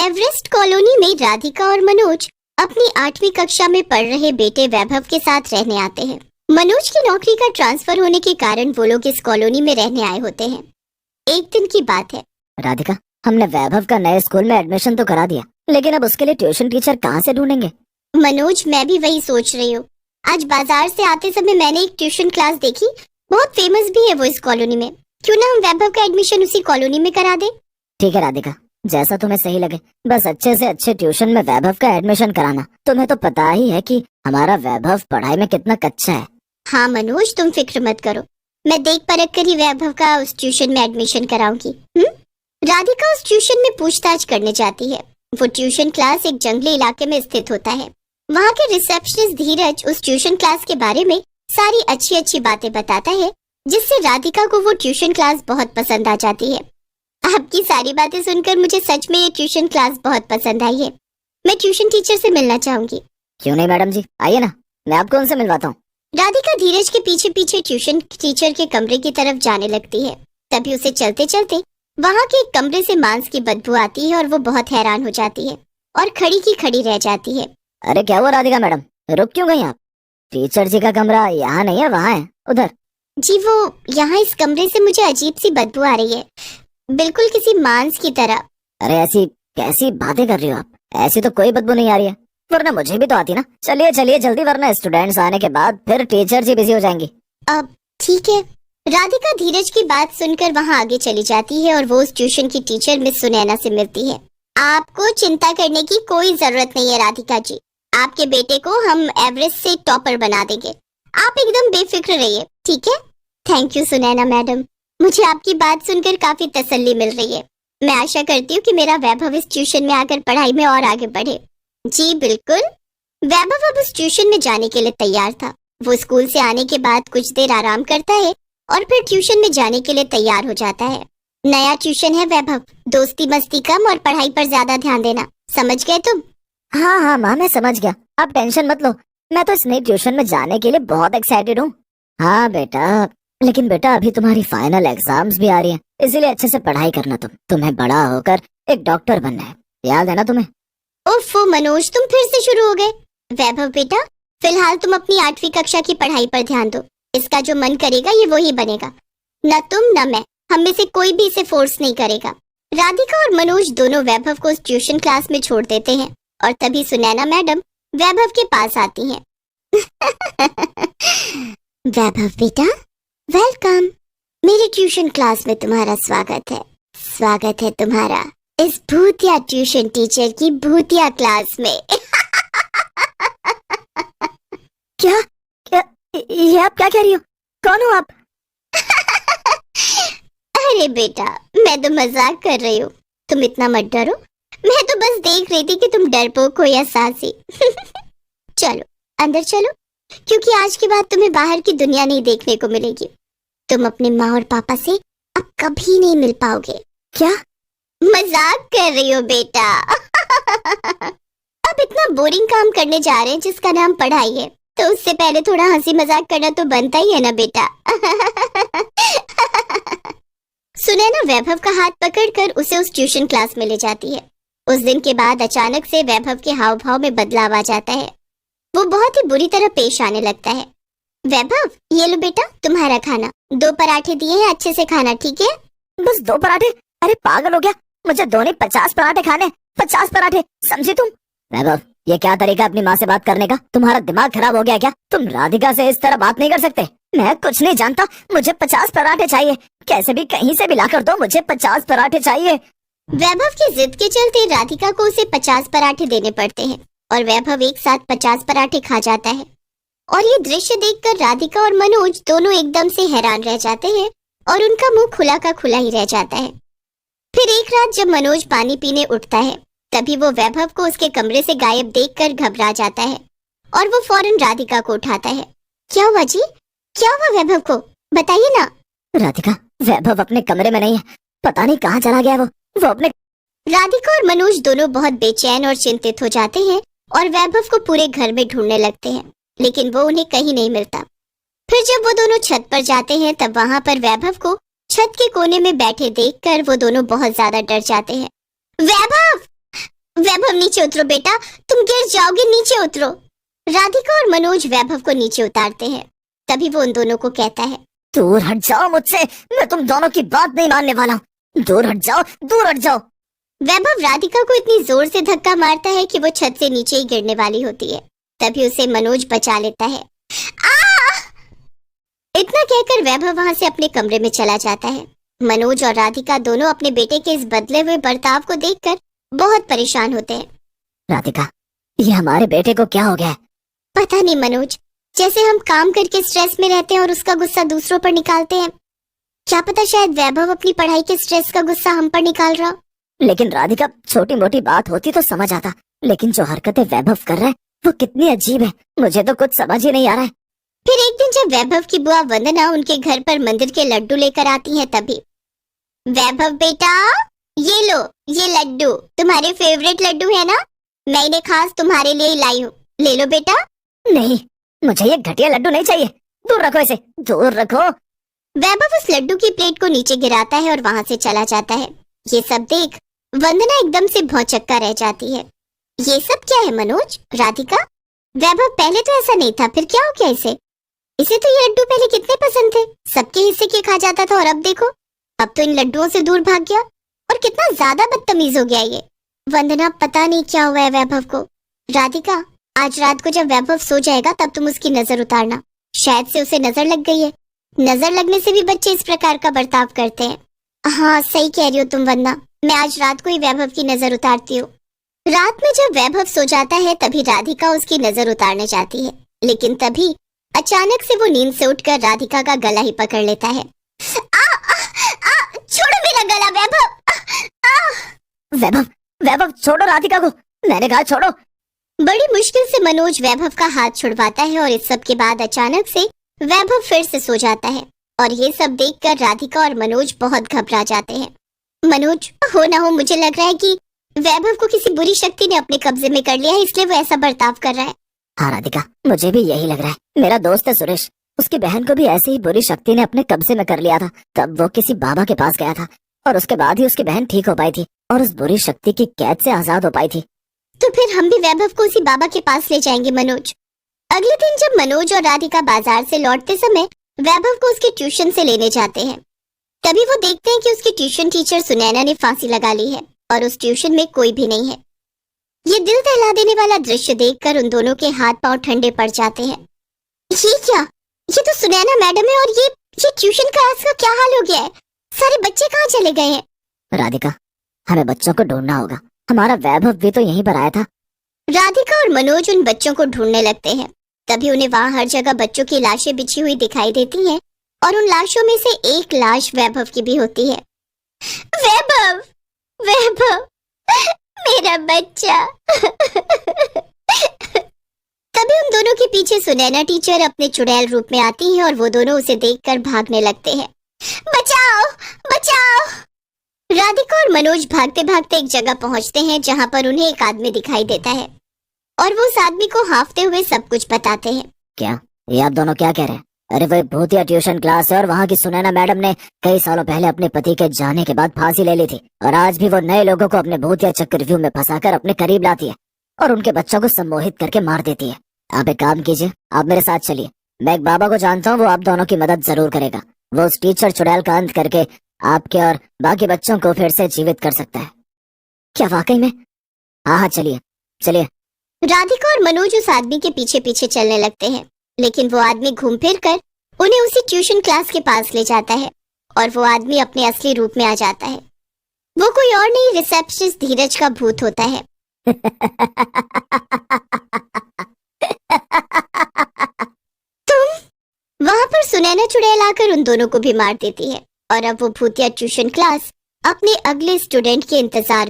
Everest colony में राधिका और मनोज अपनी 8वीं कक्षा में पढ़ रहे बेटे वैभव के साथ रहने आते हैं। मनोज की नौकरी का ट्रांसफर होने के कारण वो लोग इस कॉलोनी में रहने आए होते हैं। एक दिन की बात है। राधिका, हमने वैभव का नए स्कूल में एडमिशन तो करा दिया, लेकिन अब उसके लिए ट्यूशन टीचर कहाँ से ढूंढेंगे? मनोज, मैं भी वही सोच रही हूँ। आज बाजार से आते समय मैंने एक ट्यूशन क्लास देखी, बहुत फेमस भी है वो इस कॉलोनी में। क्यों ना हम वैभव का एडमिशन उसी कॉलोनी में करा दे। ठीक है राधिका, जैसा तुम्हें सही लगे, बस अच्छे से अच्छे ट्यूशन में वैभव का एडमिशन कराना। तुम्हें तो पता ही है कि हमारा वैभव पढ़ाई में कितना कच्चा है। हाँ मनोज, तुम फिक्र मत करो, मैं देख परख कर ही वैभव का उस ट्यूशन में एडमिशन कराऊंगी। राधिका उस ट्यूशन में पूछताछ करने जाती है। वो ट्यूशन क्लास एक जंगली इलाके में स्थित होता है। वहाँ के रिसेप्शनिस्ट धीरज उस ट्यूशन क्लास के बारे में सारी अच्छी अच्छी बातें बताता है, जिससे राधिका को वो ट्यूशन क्लास बहुत पसंद आ जाती है। आपकी सारी बातें सुनकर मुझे सच में ये ट्यूशन क्लास बहुत पसंद आई है। मैं ट्यूशन टीचर से मिलना चाहूंगी। क्यों नहीं मैडम जी, आइए ना, मैं आपको उनसे मिलवाता हूँ। राधिका धीरज के पीछे पीछे ट्यूशन टीचर के कमरे की तरफ जाने लगती है। तभी उसे चलते चलते वहाँ के एक कमरे से मांस की बदबू आती है और वो बहुत हैरान हो जाती है और खड़ी की खड़ी रह जाती है। अरे क्या हुआ राधिका मैडम, रुक क्यों गई आप? टीचर जी का कमरा यहाँ नहीं है, वहाँ है, उधर। जी वो यहाँ इस कमरे से मुझे अजीब सी बदबू आ रही है, बिल्कुल किसी मांस की तरह। अरे ऐसी कैसी बातें कर रही हो आप? ऐसी तो कोई बदबू नहीं आ रही है, वरना मुझे भी तो आती ना। चलिए चलिए जल्दी, वरना स्टूडेंट्स आने के बाद फिर टीचर जी बिजी हो जाएंगी। अब ठीक है। राधिका धीरज की बात सुनकर वहाँ आगे चली जाती है और वो उस ट्यूशन की टीचर मिस सुनैना से मिलती है। आपको चिंता करने की कोई जरूरत नहीं है राधिका जी, आपके बेटे को हम एवरेस्ट से टॉपर बना देंगे। आप एकदम बेफिक्र रहिए, ठीक है? थैंक यू सुनैना मैडम, मुझे आपकी बात सुनकर काफी तसल्ली मिल रही है। मैं आशा करती हूँ कि मेरा वैभव इस ट्यूशन में आकर पढ़ाई में और आगे बढ़े। जी बिल्कुल। वैभव अब उस ट्यूशन में जाने के लिए तैयार था। वो स्कूल से आने के बाद कुछ देर आराम करता है और फिर ट्यूशन में जाने के लिए तैयार हो जाता है। नया ट्यूशन है वैभव, दोस्ती मस्ती कम और पढ़ाई पर ज्यादा ध्यान देना, समझ गए तुम? हाँ हाँ माँ, मैं समझ गया, आप टेंशन मत लो। मैं तो इस नई ट्यूशन में जाने के लिए बहुत एक्साइटेड हूँ। हाँ बेटा, लेकिन बेटा अभी तुम्हारी फाइनल एग्जाम्स भी आ रही हैं, इसीलिए अच्छे से पढ़ाई करना। तुम्हें बड़ा होकर एक डॉक्टर बनना है, याद है ना तुम्हें? ओफो मनोज, तुम फिर से शुरू हो गए। वैभव बेटा, फिलहाल तुम अपनी 8वीं कक्षा की पढ़ाई पर ध्यान दो। इसका जो मन करेगा ये वही बनेगा, न तुम न मैं, हम में से कोई भी इसे फोर्स नहीं करेगा। राधिका और मनोज दोनों वैभव को उस ट्यूशन क्लास में छोड़ देते हैं और तभी सुनैना मैडम वैभव के पास आती हैं। वैभव बेटा, वेलकम। मेरे ट्यूशन क्लास में तुम्हारा स्वागत है। स्वागत है तुम्हारा इस भूतिया ट्यूशन टीचर की भूतिया क्लास में। क्या क्या ये आप क्या कह रही हो? कौन हो आप? अरे बेटा, मैं तो मजाक कर रही हूँ, तुम इतना मत डरो। मैं तो बस देख रही थी कि तुम डरपोक हो या साहसी। चलो अंदर चलो, क्योंकि आज के बाद तुम्हें बाहर की दुनिया नहीं देखने को मिलेगी। तुम अपने माँ और पापा से अब कभी नहीं मिल पाओगे। क्या? मजाक कर रही हो बेटा। अब इतना बोरिंग काम करने जा रहे हैं जिसका नाम पढ़ाई है, तो उससे पहले थोड़ा हंसी मजाक करना तो बनता ही है ना बेटा। सुनैना वैभव का हाथ पकड़कर उसे उस ट्यूशन क्लास में ले जाती है। उस दिन के बाद अचानक से वैभव के हाव भाव में बदलाव आ जाता है। वो बहुत ही बुरी तरह पेश आने लगता है। वैभव, ये लो बेटा तुम्हारा खाना, 2 पराठे दिए हैं, अच्छे से खाना, ठीक है? बस 2 पराठे? अरे पागल हो गया, मुझे 2 नहीं 50 पराठे खाने, 50 पराठे, समझी तुम? वैभव, ये क्या तरीका अपनी माँ से बात करने का? तुम्हारा दिमाग खराब हो गया क्या? तुम राधिका से इस तरह बात नहीं कर सकते। मैं कुछ नहीं जानता, मुझे 50 पराठे चाहिए, कैसे भी कहीं से भी ला कर दो, मुझे 50 पराठे चाहिए। वैभव की जिद के चलते राधिका को उसे 50 पराठे देने पड़ते हैं और वैभव एक साथ 50 पराठे खा जाता है। और ये दृश्य देखकर राधिका और मनोज दोनों एकदम से हैरान रह जाते हैं और उनका मुंह खुला का खुला ही रह जाता है। फिर एक रात जब मनोज पानी पीने उठता है, तभी वो वैभव को उसके कमरे से गायब देखकर घबरा जाता है और वो फौरन राधिका को उठाता है। क्या हुआ जी? क्या हुआ वैभव को? बताइए ना। राधिका, वैभव अपने कमरे में नहीं है, पता नहीं कहाँ चला गया वो अपने। राधिका और मनोज दोनों बहुत बेचैन और चिंतित हो जाते हैं और वैभव को पूरे घर में ढूंढने लगते हैं, लेकिन वो उन्हें कहीं नहीं मिलता। फिर जब वो दोनों छत पर जाते हैं, तब वहाँ पर वैभव को छत के कोने में बैठे देखकर वो दोनों बहुत ज्यादा डर जाते हैं। वैभव! वैभव नीचे उतरो बेटा, तुम गिर जाओगे, नीचे उतरो। राधिका और मनोज वैभव को नीचे उतारते हैं। तभी वो उन दोनों को कहता है, दूर हट जाओ मुझसे, मैं तुम दोनों की बात नहीं मानने वाला हूँ। दूर हट जाओ, दूर हट जाओ। वैभव राधिका को इतनी जोर से धक्का मारता है कि वो छत से नीचे ही गिरने वाली होती है। तभी उसे मनोज बचा लेता है। इतना कहकर वैभव वहां से अपने कमरे में चला जाता है। मनोज और राधिका दोनों अपने बेटे के इस बदले हुए बर्ताव को देखकर बहुत परेशान होते हैं। राधिका, ये हमारे बेटे को क्या हो गया है? पता नहीं मनोज, जैसे हम काम करके स्ट्रेस में रहते हैं और उसका गुस्सा दूसरों पर निकालते हैं। क्या पता शायद वैभव अपनी पढ़ाई के स्ट्रेस का गुस्सा हम पर निकाल रहा। लेकिन राधिका, छोटी मोटी बात होती तो समझ आता, लेकिन जो हरकतें वैभव कर रहा है वो कितनी अजीब है, मुझे तो कुछ समझ ही नहीं आ रहा है। फिर एक दिन जब वैभव की बुआ वंदना उनके घर पर मंदिर के लड्डू लेकर आती हैं, तभी वैभव बेटा, ये लो, ये लड्डू तुम्हारे फेवरेट लड्डू है ना, मैं इन्हें खास तुम्हारे लिए लाई हूँ, ले लो बेटा। नहीं, मुझे ये घटिया लड्डू नहीं चाहिए, दूर रखो इसे, दूर रखो। वैभव उस लड्डू की प्लेट को नीचे गिराता है और वहां से चला जाता है। ये सब देख वंदना एकदम से भौचक्का रह जाती है। ये सब क्या है मनोज, राधिका? वैभव पहले तो ऐसा नहीं था, फिर क्या हो गया इसे? इसे तो ये लड्डू पहले कितने पसंद थे, सबके हिस्से के खा जाता था, और अब देखो, अब तो इन लड्डुओं से दूर भाग गया और कितना ज्यादा बदतमीज हो गया ये। वंदना, पता नहीं क्या हुआ है वैभव को। राधिका, आज रात को जब वैभव सो जाएगा तब तुम उसकी नजर उतारना, शायद से उसे नजर लग गई है। नजर लगने से भी बच्चे इस प्रकार का बर्ताव करते हैं। हाँ, सही कह रही हो तुम वंदना, मैं आज रात को ही वैभव की नजर उतारती हूँ। रात में जब वैभव सो जाता है तभी राधिका उसकी नजर उतारने जाती है, लेकिन तभी अचानक से वो नींद से उठकर राधिका का गला ही पकड़ लेता है। छोड़ो मेरा गला वैभव। वैभव, वैभव छोड़ो राधिका को, मैंने कहा छोड़ो। बड़ी मुश्किल से मनोज वैभव का हाथ छुड़वाता है और इस सब के बाद अचानक से वैभव फिर से सो जाता है। और ये सब देखकर राधिका और मनोज बहुत घबरा जाते हैं। मनोज, हो ना हो मुझे लग रहा है कि वैभव को किसी बुरी शक्ति ने अपने कब्जे में कर लिया है, इसलिए वो ऐसा बर्ताव कर रहा है। हाँ राधिका, मुझे भी यही लग रहा है। मेरा दोस्त है सुरेश, उसकी बहन को भी ऐसी ही बुरी शक्ति ने अपने कब्जे में कर लिया था। तब वो किसी बाबा के पास गया था और उसके बाद ही उसकी बहन ठीक हो पाई थी और उस बुरी शक्ति की कैद से आजाद हो पाई थी। तो फिर हम भी वैभव को उसी बाबा के पास ले जाएंगे मनोज। अगले दिन जब मनोज और राधिका बाजार से लौटते समय वैभव को उसके ट्यूशन से लेने जाते हैं, तभी वो देखते हैं कि उसकी ट्यूशन टीचर सुनैना ने फांसी लगा ली है और उस ट्यूशन में कोई भी नहीं है। ये दिल दहला देने वाला दृश्य देखकर उन दोनों के हाथ पांव ठंडे पड़ जाते हैं। ये क्या, ये तो सुनैना मैडम है, और ये ट्यूशन क्लास का क्या हाल हो गया है? सारे बच्चे कहाँ चले गए हैं? राधिका, हमें बच्चों को ढूंढना होगा, हमारा वैभव भी तो यहीं पर आया था। राधिका और मनोज उन बच्चों को ढूंढने लगते हैं। तभी उन्हें वहाँ हर जगह बच्चों की लाशें बिछी हुई दिखाई देती हैं और उन लाशों में से एक लाश वैभव की भी होती है। वैभव, वैभव, मेरा बच्चा। तभी उन दोनों के पीछे सुनैना टीचर अपने चुड़ैल रूप में आती है और वो दोनों उसे देखकर भागने लगते हैं। बचाओ, बचाओ। राधिका और मनोज भागते भागते एक जगह पहुंचते हैं जहां पर उन्हें एक आदमी दिखाई देता है और वो उस आदमी को हांफते हुए सब कुछ बताते हैं। क्या ये आप दोनों क्या कह रहे हैं? अरे वो भूतिया ट्यूशन क्लास है और वहाँ की सुनैना मैडम ने कई सालों पहले अपने पति के जाने के बाद फांसी ले ली थी और आज भी वो नए लोगों को अपने भूतिया चक्रव्यूह में फंसाकर अपने करीब लाती है और उनके बच्चों को सम्मोहित करके मार देती है। आप एक काम कीजिए, आप मेरे साथ चलिए। मैं एक बाबा को जानता हूँ, वो आप दोनों की मदद जरूर करेगा। वो उस टीचर चुड़ैल का अंत करके आपके और बाकी बच्चों को फिर से जीवित कर सकता है। क्या वाकई में? हाँ, चलिए चलिए। राधिका और मनोज उस आदमी के पीछे पीछे चलने लगते हैं, लेकिन वो आदमी घूम फिर कर उन्हें उसी ट्यूशन क्लास के पास ले जाता है और वो आदमी अपने असली रूप में आ जाता है। वो कोई और नहीं, रिसेप्शनिस्ट धीरज का भूत होता है। तुम वहां पर सुनैना चुड़ैल आकर उन दोनों को भी मार देती है और अब वो भूतिया ट्यूशन क्लास अपने अगले स्टूडेंट के इंतजार